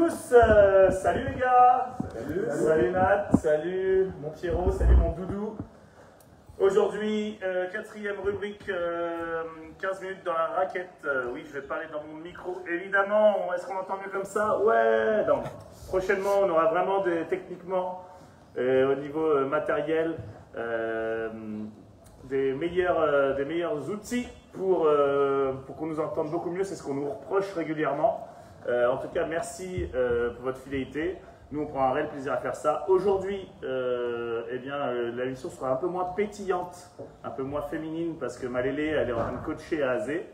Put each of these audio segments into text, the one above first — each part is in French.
tous, salut les gars. Salut Nat, salut mon Pierrot, salut mon Doudou. Aujourd'hui, quatrième rubrique, 15 minutes dans la raquette. Oui, je vais parler dans mon micro, évidemment. Est-ce qu'on entend mieux comme ça? Ouais. Donc, prochainement, on aura vraiment techniquement, au niveau matériel, des meilleurs outils pour qu'on nous entende beaucoup mieux. C'est ce qu'on nous reproche régulièrement. En tout cas, merci pour votre fidélité. Nous, on prend un réel plaisir à faire ça. Aujourd'hui, la émission sera un peu moins pétillante, un peu moins féminine, parce que Malélé, elle est en train de coacher à Azé.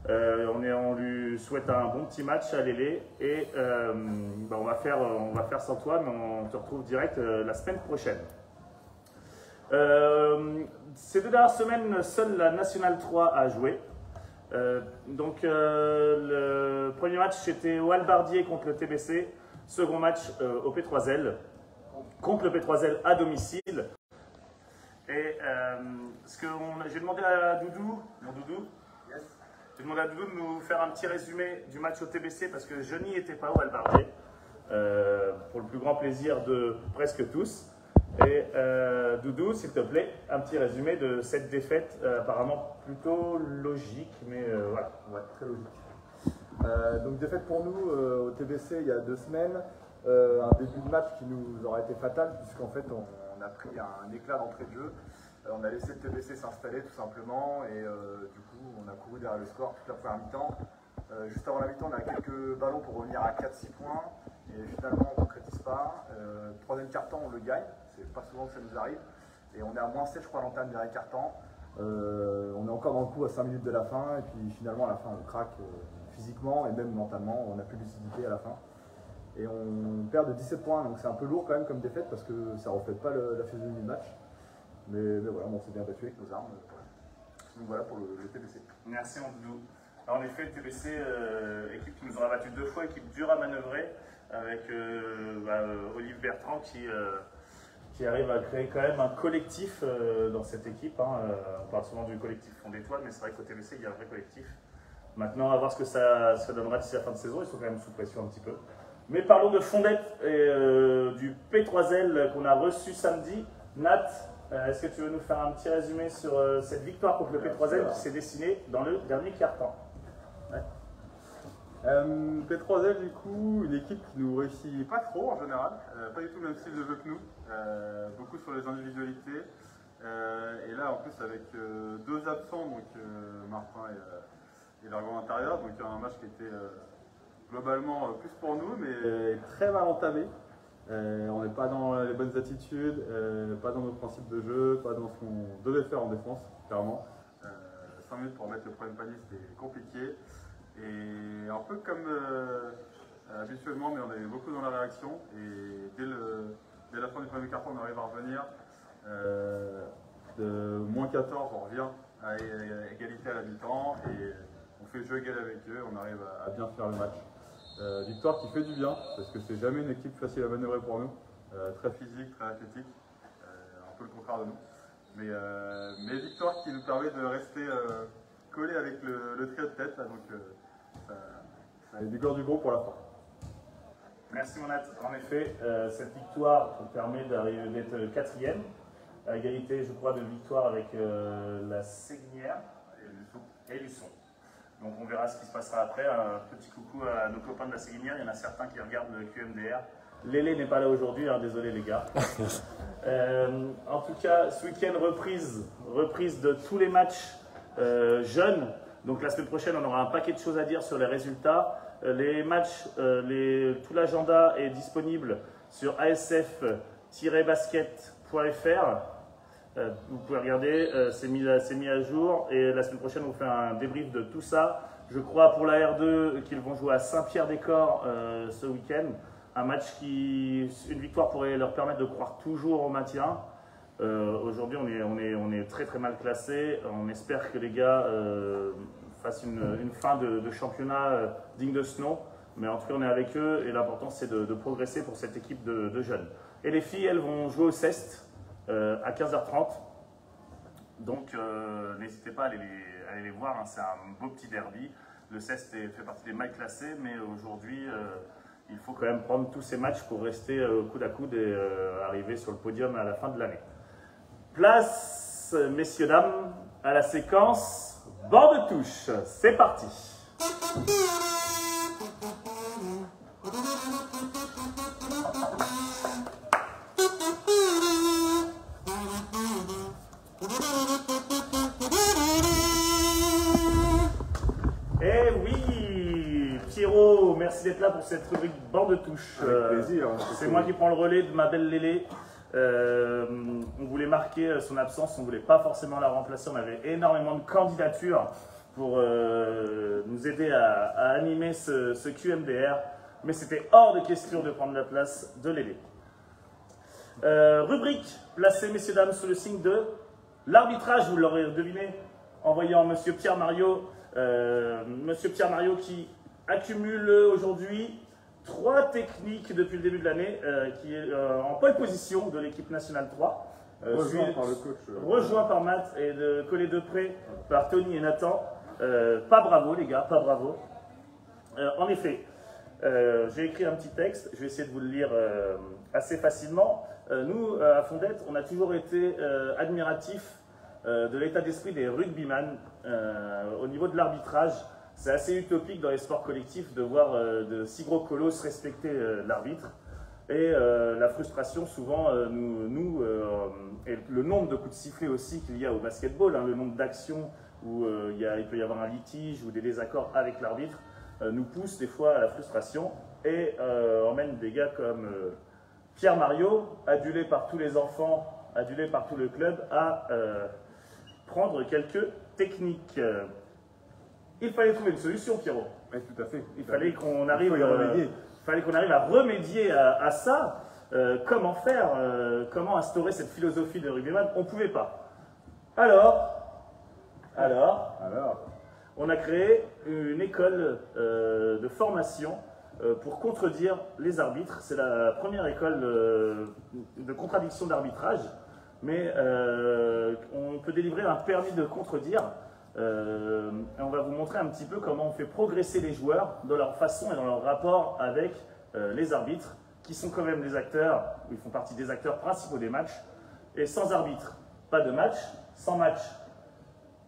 On lui souhaite un bon petit match à Lélé. Et on va faire sans toi, mais on te retrouve direct la semaine prochaine. Ces 2 dernières semaines, seule la Nationale 3 a joué. Le premier match, c'était au Albardier contre le TBC. Second match au P3L, contre le P3L à domicile. Et j'ai demandé à Doudou, mon Doudou, j'ai demandé à Doudou de nous faire un petit résumé du match au TBC parce que je n'y étais pas au Albardier, pour le plus grand plaisir de presque tous. Et Doudou, s'il te plaît, un petit résumé de cette défaite apparemment plutôt logique, mais voilà. Ouais, très logique. Donc défaite pour nous au TBC il y a 2 semaines, un début de match qui nous aurait été fatal puisqu'en fait on a pris un éclat d'entrée de jeu, on a laissé le TBC s'installer tout simplement et du coup on a couru derrière le score toute la première mi-temps. Juste avant la mi-temps on a quelques ballons pour revenir à 4-6 points et finalement on ne concrétise pas. Troisième quart-temps on le gagne, c'est pas souvent que ça nous arrive et on est à -7 je crois à l'entame du dernier quart-temps. On est encore dans le coup à 5 minutes de la fin et puis finalement à la fin on craque physiquement et même mentalement, on n'a plus de lucidité à la fin et on perd de 17 points, donc c'est un peu lourd quand même comme défaite parce que ça ne reflète pas la physionomie du match, mais voilà, on s'est bien battu avec nos armes. Donc voilà pour le TBC. Merci Andou. En effet, le TBC, équipe qui nous aura battu 2 fois, équipe dure à manœuvrer avec Olivier Bertrand qui arrive à créer quand même un collectif dans cette équipe. On parle souvent du collectif Fond d'Étoile, mais c'est vrai qu'au TBC, il y a un vrai collectif. Maintenant, à voir ce que ça donnera d'ici la fin de saison. Ils sont quand même sous pression un petit peu. Mais parlons de Fondette et du P3L qu'on a reçu samedi. Nat, est-ce que tu veux nous faire un petit résumé sur cette victoire contre le P3L qui s'est dessinée dans le dernier quart-temps? P3L du coup, une équipe qui nous réussit pas trop en général, pas du tout le même style de jeu que nous, beaucoup sur les individualités. Et là en plus avec 2 absents, donc Martin et l'argon intérieur, donc un match qui était globalement plus pour nous, mais très mal entamé. On n'est pas dans les bonnes attitudes, pas dans nos principes de jeu, pas dans ce qu'on devait faire en défense, clairement. 5 minutes pour mettre le premier panier, c'était compliqué. Et un peu comme habituellement, mais on avait beaucoup dans la réaction. Et dès la fin du premier quart-temps, on arrive à revenir. De -14, on revient à égalité à la mi-temps. Et on fait jeu égal avec eux, on arrive à bien faire le match. Victoire qui fait du bien, parce que c'est jamais une équipe facile à manœuvrer pour nous. Très physique, très athlétique, un peu le contraire de nous. Mais victoire qui nous permet de rester collés avec le trio de tête. Là, donc ça est du corps du groupe pour la fin. Merci mon Nat. En effet, cette victoire permet d'être 4e, à égalité, je crois, de victoire avec la Séguinière et Luçon. Donc on verra ce qui se passera après. Un petit coucou à nos copains de la Séguinière. Il y en a certains qui regardent le QMDR. Lélé n'est pas là aujourd'hui, désolé les gars. En tout cas, ce week-end, reprise de tous les matchs jeunes. Donc la semaine prochaine, on aura un paquet de choses à dire sur les résultats. Les matchs, tout l'agenda est disponible sur asf-basket.fr. Vous pouvez regarder, c'est mis à jour. Et la semaine prochaine, on vous fait un débrief de tout ça. Je crois pour la R2 qu'ils vont jouer à Saint-Pierre-des-Corps ce week-end. Un match une victoire pourrait leur permettre de croire toujours au maintien. Aujourd'hui, on est très très mal classé. On espère que les gars fassent une fin de championnat digne de ce nom. Mais en tout cas, on est avec eux et l'important c'est de progresser pour cette équipe de jeunes. Et les filles, elles vont jouer au CEST à 15h30. Donc n'hésitez pas à aller les voir. C'est un beau petit derby. Le CEST fait partie des mal classés, mais aujourd'hui il faut quand même prendre tous ces matchs pour rester coude à coude et arriver sur le podium à la fin de l'année. Place, messieurs, dames, à la séquence banc de touche. C'est parti. Eh oui, Pierrot, merci d'être là pour cette rubrique banc de touche. Avec plaisir. C'est moi qui prends le relais de ma belle Lélé. On voulait marquer son absence, on ne voulait pas forcément la remplacer. On avait énormément de candidatures pour nous aider à animer ce QMDR, mais c'était hors de question de prendre la place de Lélé. Rubrique placée, messieurs, dames, sous le signe de l'arbitrage, vous l'aurez deviné en voyant Monsieur Pierre Mario. Monsieur Pierre Mario qui accumule aujourd'hui 3 techniques depuis le début de l'année, qui est en pole position de l'équipe nationale 3. Rejoint par le coach. Rejoint par Matt et collé de près par Tony et Nathan. Pas bravo les gars, pas bravo. En effet, j'ai écrit un petit texte, je vais essayer de vous le lire assez facilement. Nous, à Fondette, on a toujours été admiratifs de l'état d'esprit des rugbyman au niveau de l'arbitrage. C'est assez utopique dans les sports collectifs de voir de si gros colosses respecter l'arbitre. Et la frustration, souvent, et le nombre de coups de sifflet aussi qu'il y a au basketball, hein, le nombre d'actions où il peut y avoir un litige ou des désaccords avec l'arbitre, nous pousse des fois à la frustration et emmène des gars comme Pierre Mario, adulé par tous les enfants, adulé par tout le club, à prendre quelques techniques. Il fallait trouver une solution, Pierrot. Oui, tout à fait. Il fallait qu'on arrive, remédier. À remédier à ça. Comment faire comment instaurer cette philosophie de rugbyman? On ne pouvait pas. Alors, on a créé une école de formation pour contredire les arbitres. C'est la première école de contradiction d'arbitrage, mais on peut délivrer un permis de contredire. On va vous montrer un petit peu comment on fait progresser les joueurs dans leur façon et dans leur rapport avec les arbitres, qui sont quand même des acteurs, ils font partie des acteurs principaux des matchs. Et sans arbitre, pas de match. Sans match,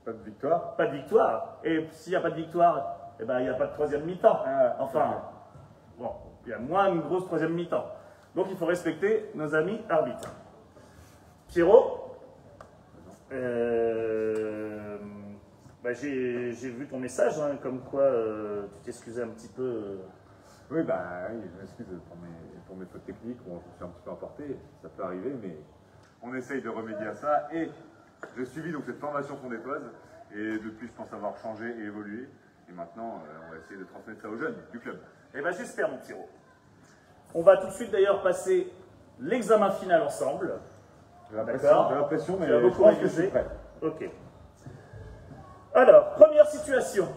pas de victoire. Pas de victoire. Et s'il n'y a pas de victoire, eh ben, il n'y a pas de troisième mi-temps. Enfin, bon, il y a moins une grosse troisième mi-temps. Donc il faut respecter nos amis arbitres. Pierrot, j'ai vu ton message, hein, comme quoi tu t'excusais un petit peu. Oui, je m'excuse pour mes fautes techniques, bon, je me suis un petit peu emporté, ça peut arriver, mais on essaye de remédier à ça. Et j'ai suivi donc cette formation fondétoise, et depuis je pense avoir changé et évolué. Et maintenant, on va essayer de transmettre ça aux jeunes du club. Eh bien j'espère, mon Pierrot. On va tout de suite d'ailleurs passer l'examen final ensemble. J'ai l'impression, mais je pense que je suis prêt. Ok. Alors, première situation,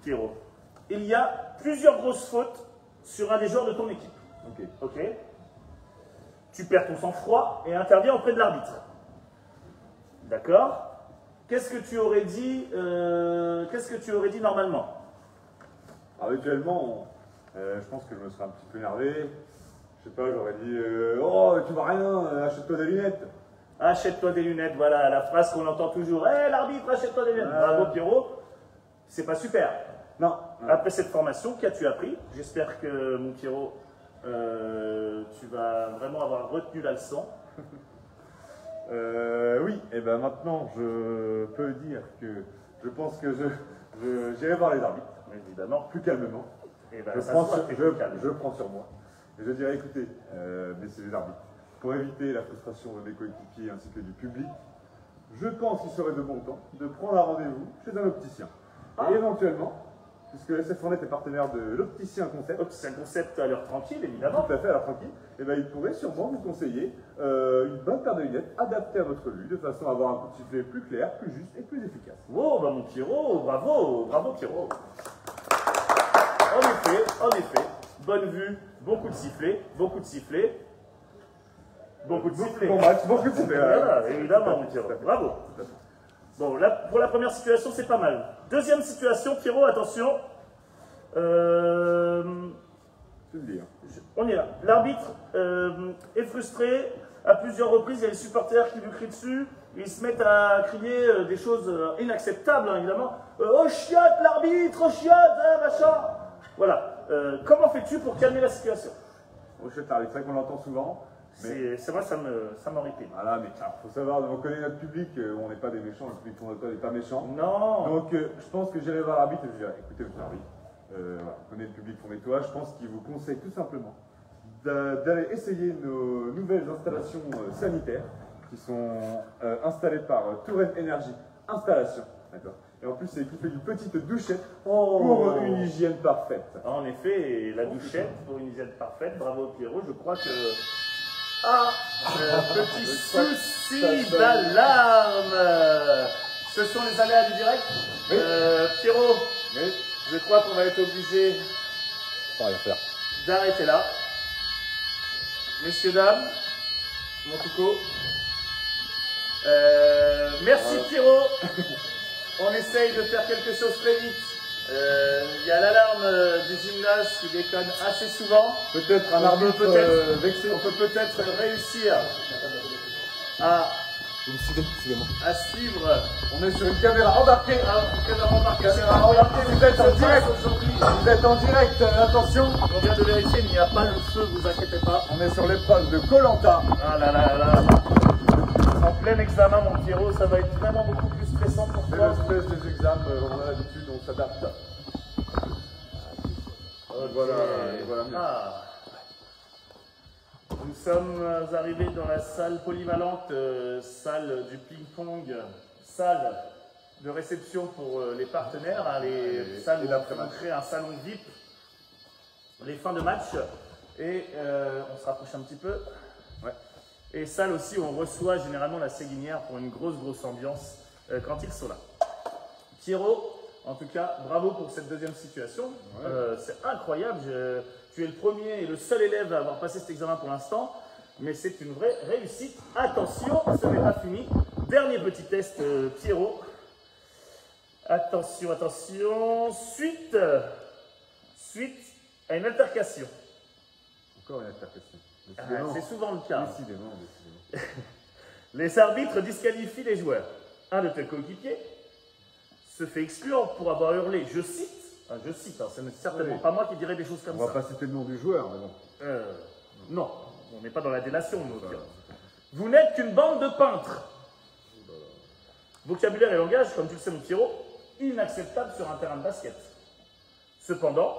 Pierrot. Il y a plusieurs grosses fautes sur un des joueurs de ton équipe. Ok. Tu perds ton sang-froid et interviens auprès de l'arbitre. D'accord. Qu'est-ce que tu aurais dit normalement? Habituellement, je pense que je me serais un petit peu énervé. Je sais pas, j'aurais dit oh, tu vois rien, achète-toi des lunettes. Achète-toi des lunettes, voilà la phrase qu'on entend toujours. Hé, l'arbitre, achète-toi des lunettes. Bravo Pierrot, c'est pas super. Non. Après cette formation, qu'as-tu appris? J'espère que mon Pierrot, tu vas vraiment avoir retenu la leçon. Oui, et bien maintenant je peux dire que je pense que j'irai voir les arbitres. Évidemment. Plus calmement. Et ben, je prends sur moi. Et je dirais, écoutez, messieurs les arbitres, pour éviter la frustration de mes coéquipiers ainsi que du public, je pense qu'il serait de bon temps de prendre un rendez-vous chez un opticien. Et éventuellement, puisque SF Fournette est partenaire de l'Opticien Concept. Opticien Concept à l'heure tranquille, évidemment. Tout à fait, à l'heure tranquille. Et bien, il pourrait sûrement vous conseiller une bonne paire de lunettes adaptée à votre vue, de façon à avoir un coup de sifflet plus clair, plus juste et plus efficace. Oh, bah mon Pierrot, bravo Pierrot. En effet, bonne vue, bon coup de sifflet, beaucoup de sifflet. Beaucoup de sifflets. Bon match, beaucoup de sifflets. Voilà, évidemment, mon Pierrot. Bravo. Bon, là, pour la première situation, c'est pas mal. Deuxième situation, Pierrot, attention. peux le dire. On est là. L'arbitre est frustré. À plusieurs reprises, il y a les supporters qui lui crient dessus. Ils se mettent à crier des choses inacceptables, hein, évidemment. Oh chiotte l'arbitre, oh chiotte, hein, machin. Voilà. Comment fais-tu pour calmer la situation? Au chiotte l'arbitre, c'est vrai qu'on l'entend souvent. C'est moi, ça m'horripile. Voilà, mais il faut savoir, on connaît notre public, on n'est pas des méchants, le public qu'on n'est pas méchant. Non. Donc je pense que j'irai voir l'arbitre et je dirais, écoutez monsieur l'arbitre, voilà, on connaît le public qu'on nettoie, je pense qu'il vous conseille tout simplement d'aller essayer nos nouvelles installations sanitaires qui sont installées par Touraine Énergie Installation. D'accord. Et en plus, c'est équipé d'une petite douchette pour une hygiène parfaite. En effet, la douchette pour une hygiène parfaite. Bravo Pierrot, je crois que... Ah, petit souci d'alarme. Ce sont les aléas du direct. Oui. Pierrot, Oui. je crois qu'on va être obligé d'arrêter là. Messieurs, dames, mon coucou. Merci Pierrot. On essaye de faire quelque chose très vite. Il y a l'alarme du gymnase qui déconne assez souvent. Peut-être un arbitre vexé. On peut peut-être réussir à Vous me suivez, suivez-moi. suivre. On est sur une caméra embarquée. Caméra embarquée, vous êtes en direct. Vous êtes en direct, attention. On vient de vérifier, il n'y a pas le feu, vous inquiétez pas. On est sur l'épreuve de Koh-Lanta. Ah là là là. En plein examen, mon Pierrot, ça va être vraiment beaucoup plus stressant pour C'est toi. le stress des examens, on a l'habitude, on s'adapte. Voilà, voilà mieux. Ah. Nous sommes arrivés dans la salle polyvalente, salle du ping-pong, salle de réception pour les partenaires, hein, les salles où on crée un salon VIP, les fins de match, et on se rapproche un petit peu. Ouais. Et salle aussi où on reçoit généralement la séguinière pour une grosse ambiance quand ils sont là. Pierrot, en tout cas, bravo pour cette deuxième situation. Ouais. C'est incroyable. Tu es le premier et le seul élève à avoir passé cet examen pour l'instant, mais c'est une vraie réussite. Attention, ce n'est pas fini. Dernier petit test, Pierrot. Attention, attention. Suite à une altercation. Encore une altercation. C'est souvent le cas. Décidément. Les arbitres disqualifient les joueurs. Un de tes coéquipiers se fait exclure pour avoir hurlé, je cite, hein, ce n'est certainement pas moi qui dirais des choses comme ça. On va pas citer le nom du joueur, mais bon. Non, on n'est pas dans la délation, nous. Vous n'êtes qu'une bande de peintres. Vocabulaire et langage, comme tu le sais, mon Pierrot, inacceptable sur un terrain de basket. Cependant,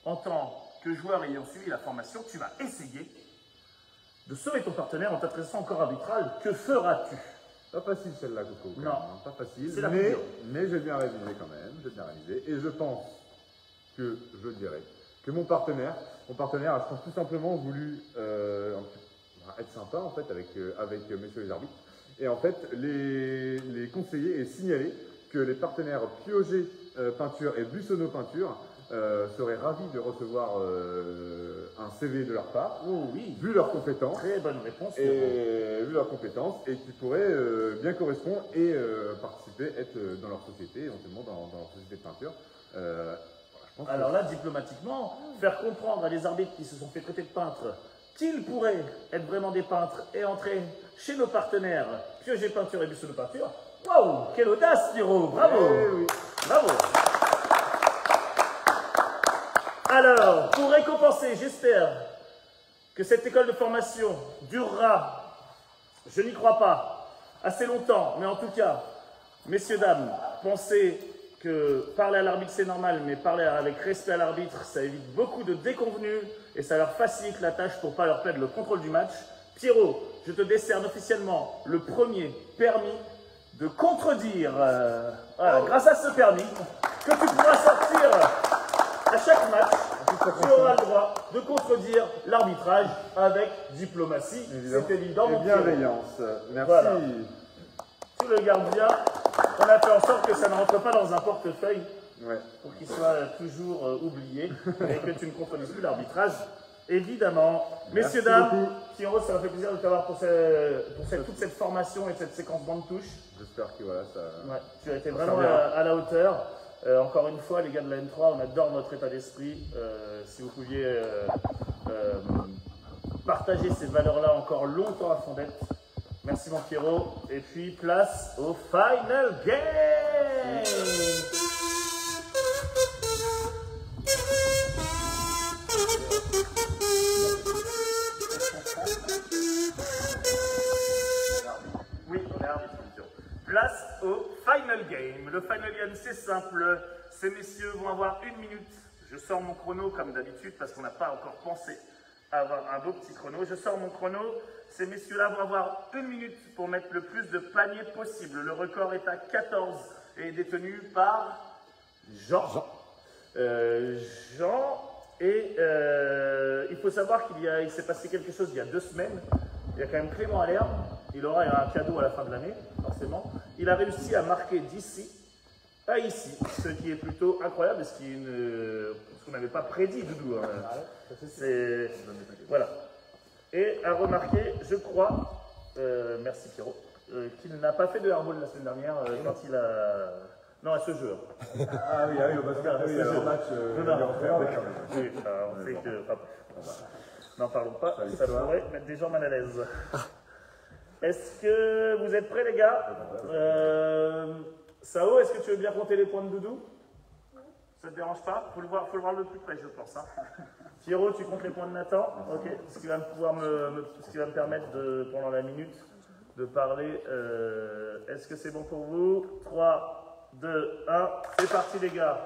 en tant que joueur ayant suivi la formation, tu vas essayer de sauver ton partenaire en t'adressant au corps arbitral. Que feras-tu? Pas facile celle-là, Coco. Non. Pas facile. C'est la plus dure. Mais j'ai bien révisé quand même. J'ai bien révisé. Et je pense que je dirais que mon partenaire a, je pense, tout simplement voulu être sympa en fait avec messieurs les arbitres. Et en fait, les conseiller et signaler que les partenaires Piogé Peinture et Buissonneau Peinture seraient ravis de recevoir un CV de leur part, Oh oui, vu leurs compétences. très bonne réponse. Et vu leurs compétences, et qui pourraient bien correspondre et participer, être dans leur société, éventuellement dans leur société de peinture. Je pense Alors là, diplomatiquement, faire comprendre à des arbitres qui se sont fait traiter de peintres qu'ils pourraient être vraiment des peintres et entrer chez nos partenaires Piogé Peinture et Buissonneau Peinture. Waouh, quelle audace, Pierrot, bravo, oui. bravo. Alors, pour récompenser, j'espère que cette école de formation durera, je n'y crois pas, assez longtemps, mais en tout cas, messieurs, dames, pensez que parler à l'arbitre c'est normal, mais parler avec respect à l'arbitre, ça évite beaucoup de déconvenus et ça leur facilite la tâche pour pas leur perdre le contrôle du match. Pierrot, je te décerne officiellement le premier permis de contredire, voilà, grâce à ce permis, que tu pourras sortir à chaque match, tu auras le droit de contredire l'arbitrage avec diplomatie. C'est évident, Et mon Pierrot. bienveillance. Merci. Voilà. Tu le gardes bien. On a fait en sorte que ça ne rentre pas dans un portefeuille Ouais. pour qu'il soit toujours oublié et que tu ne contredises plus l'arbitrage. Évidemment. Merci Messieurs, dames, beaucoup. Pierrot, ça m'a fait plaisir de t'avoir pour toute cette formation et cette séquence bande touche. J'espère que voilà, ça. Ouais, tu as été Ça vraiment servira. à la hauteur. Encore une fois, les gars de la N3, on adore votre état d'esprit. Si vous pouviez partager ces valeurs-là encore longtemps à Fondette. Merci mon Pierrot. Et puis place au Final Game. Oui, on est arbitre. Place au Final Game. Le Final Game, c'est simple. Ces messieurs vont avoir 1 minute. Je sors mon chrono comme d'habitude parce qu'on n'a pas encore pensé à avoir un beau petit chrono. Je sors mon chrono. Ces messieurs-là vont avoir 1 minute pour mettre le plus de paniers possible. Le record est à 14 et est détenu par Jean. Il faut savoir qu'il s'est passé quelque chose il y a 2 semaines. Il y a quand même Clément à l'herbe. Il aura un cadeau à la fin de l'année, forcément. Il a réussi à marquer d'ici à ici, ce qui est plutôt incroyable, ce qu'on n'avait pas prédit, Doudou. C'est... Voilà. Et à remarquer, je crois, merci Pierrot, qu'il n'a pas fait de airball la semaine dernière quand il a... Non, à ce jeu. Ah oui, au basket, oui, au match. Oui, on sait que... N'en parlons pas, ça pourrait mettre des gens mal à l'aise. Est-ce que vous êtes prêts les gars? Sao, est-ce que tu veux bien compter les points de Doudou? Ça te dérange pas? Faut le voir de plus près, je pense. Hein. Pierrot, tu comptes les points de Nathan? Ok. Ce qui va me permettre pendant la minute de parler. Est-ce que c'est bon pour vous? 3, 2, 1, c'est parti les gars.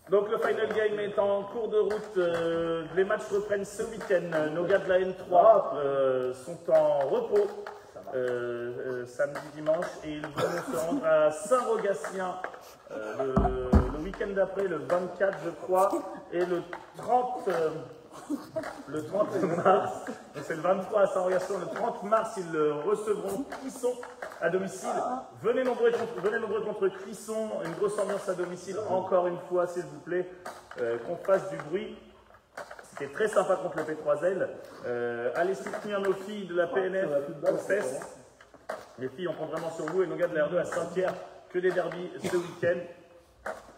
Donc le Final Game est en cours de route, les matchs reprennent ce week-end, nos gars de la N3 sont en repos samedi, dimanche et ils vont se rendre à Saint-Rogatien le week-end d'après, le 24 je crois, et le 30 mars, c'est le 23 à Saint-Rogatien, le 30 mars ils recevront Clisson à domicile. Venez nombreux contre Clisson, une grosse ambiance à domicile, encore une fois s'il vous plaît, qu'on fasse du bruit. C'était très sympa contre le P3L. Allez soutenir nos filles de la PNF au CES. Les filles, on compte vraiment sur vous et nos gars de la R2 à Saint-Pierre, que des derbies ce week-end.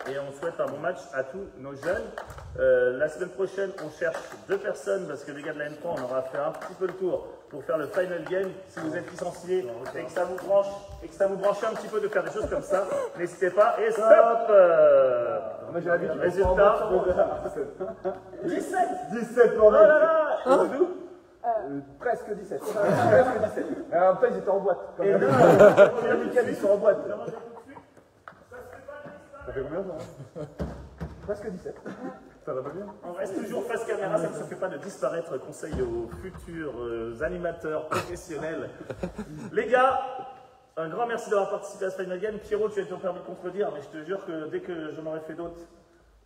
Et on souhaite un bon match à tous nos jeunes. La semaine prochaine, on cherche 2 personnes parce que les gars de la N3, on aura fait un petit peu le tour pour faire le Final Game. Si vous êtes licencié et que ça vous branche un petit peu de faire des choses comme ça, n'hésitez pas. Et stop résultat 17 pour Oh là là presque 17. Presque 17. Mais en même temps, ils étaient en boîte. Et là, Le week-end, ils sont en boîte. Ça fait combien ça? Presque 17. Ça va pas bien? On reste toujours face caméra, ça ne se fait pas de disparaître. Conseil aux futurs animateurs professionnels. Les gars, un grand merci d'avoir participé à ce Final Game. Pierrot, tu as été permis de contredire, mais je te jure que dès que j'en aurai fait d'autres,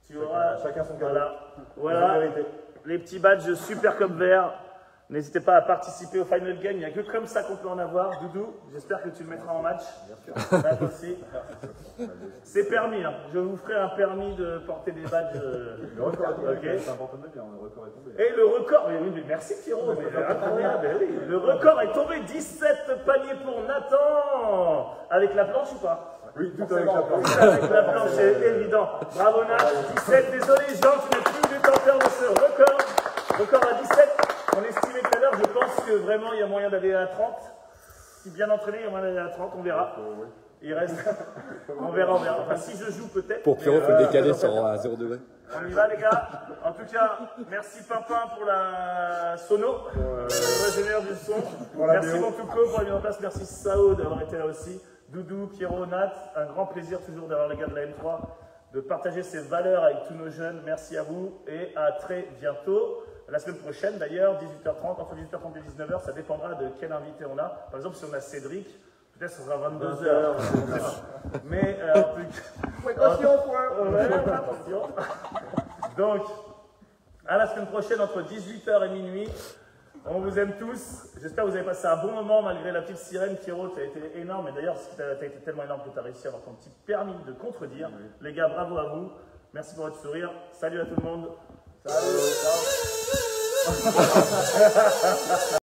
tu auras... Chacun son cadeau. Voilà. Les petits badges super comme vert. N'hésitez pas à participer au Final Game, il n'y a que comme ça qu'on peut en avoir. Doudou, j'espère que tu le mettras en match. Bien sûr. Matt aussi. C'est permis, hein. Je vous ferai un permis de porter des badges. Le record est tombé, okay. C'est important de le dire, le record est tombé. Et le record, mais merci Pierrot, le record est tombé, 17 paniers pour Nathan. Avec la planche ou pas? Oui, tout avec la planche. Avec la planche, c'est évident. Bravo Nat, 17, désolé Jean, tu n'es plus détenteur de ce record. Record à 17. On estimait tout à l'heure, je pense que vraiment il y a moyen d'aller à 30. Si bien entraîné, il y a moyen d'aller à 30, on verra. Il reste. On verra. Enfin, si je joue peut-être. Pour Pierrot, il faut le décaler à 0 degré. On y va, les gars. En tout cas, merci Pimpin pour la sono, l'ingénieur du son. Merci Montouko pour la mise en place. Merci Sao d'avoir été là aussi. Doudou, Pierrot, Nat, un grand plaisir toujours d'avoir les gars de la M3, de partager ces valeurs avec tous nos jeunes. Merci à vous et à très bientôt. La semaine prochaine, d'ailleurs, 18h30, entre 18h30 et 19h, ça dépendra de quel invité on a. Par exemple, si on a Cédric, peut-être ce sera 22h. Mais en tout cas... Attention. Donc, à la semaine prochaine, entre 18h et minuit. On vous aime tous. J'espère que vous avez passé un bon moment malgré la petite sirène. Pierrot, tu as été énorme. Et d'ailleurs, tu as été tellement énorme que tu as réussi à avoir ton petit permis de contredire. Les gars, bravo à vous. Merci pour votre sourire. Salut à tout le monde. Salut. Ciao.